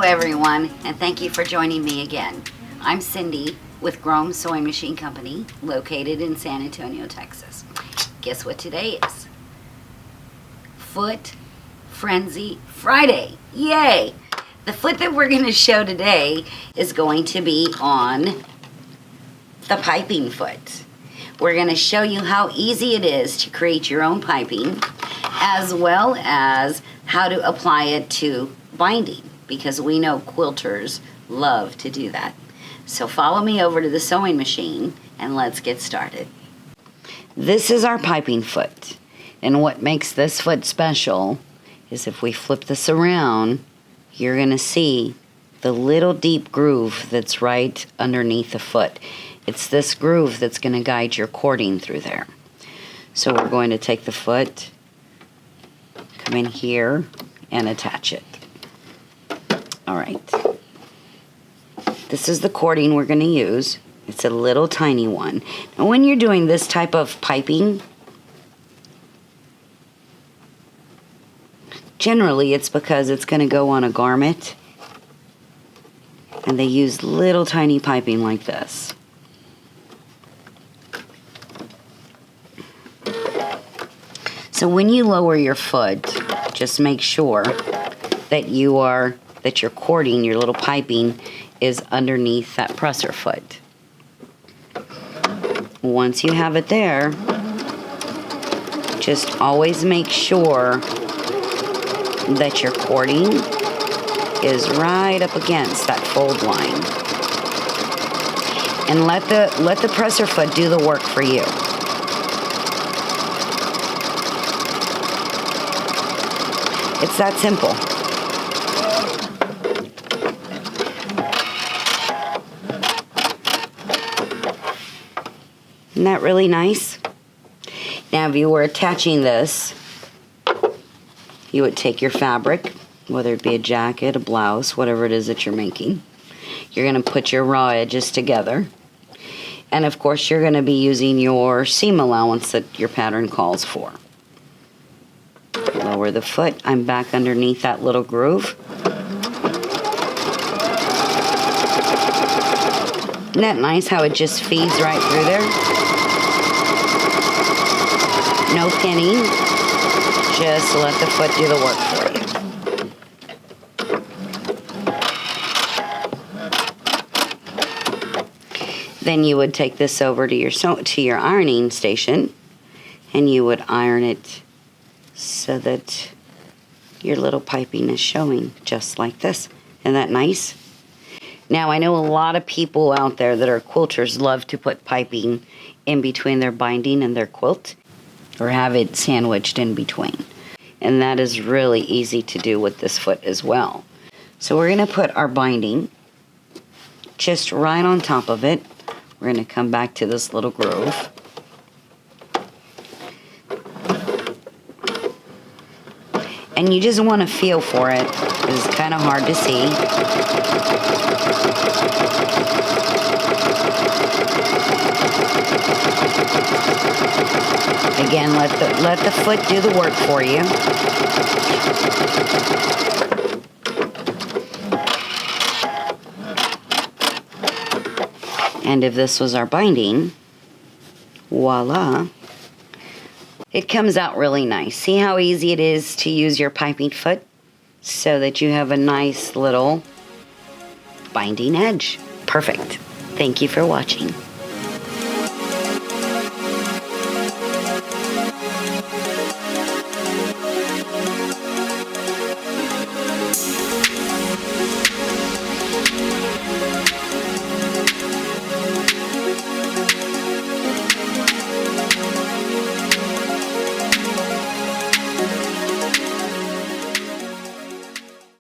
Hello everyone, and thank you for joining me again. I'm Cyndi with Gromes Sewing Machine Company, located in San Antonio, Texas. Guess what today is? Foot Frenzy Friday. Yay! The foot that we're going to show today is going to be on the piping foot. We're going to show you how easy it is to create your own piping, as well as how to apply it to binding, because we know quilters love to do that. So follow me over to the sewing machine and let's get started. This is our piping foot, and what makes this foot special is if we flip this around, you're going to see the little deep groove that's right underneath the foot. It's this groove that's going to guide your cording through there. So we're going to take the foot, come in here, and attach it. All right. This is the cording we're going to use. It's a little tiny one. Now when you're doing this type of piping, generally it's because it's going to go on a garment, and they use little tiny piping like this. So when you lower your foot, just make sure that your cording, your little piping, is underneath that presser foot. Once you have it there, just always make sure that your cording is right up against that fold line. And let the presser foot do the work for you. It's that simple. Isn't that really nice? Now, if you were attaching this, you would take your fabric, whether it be a jacket, a blouse, whatever it is that you're making. You're going to put your raw edges together. And of course, you're going to be using your seam allowance that your pattern calls for. Lower the foot. I'm back underneath that little groove. Isn't that nice how it just feeds right through there? No pinning. Just let the foot do the work for you. Then you would take this over to your ironing station, and you would iron it so that your little piping is showing just like this. Isn't that nice? Now, I know a lot of people out there that are quilters love to put piping in between their binding and their quilt, or have it sandwiched in between. And that is really easy to do with this foot as well. So we're going to put our binding just right on top of it. We're going to come back to this little groove. And you just want to feel for it. It's kind of hard to see. Again, let the foot do the work for you. And if this was our binding, voila. It comes out really nice. See how easy it is to use your piping foot so that you have a nice little binding edge. Perfect. Thank you for watching.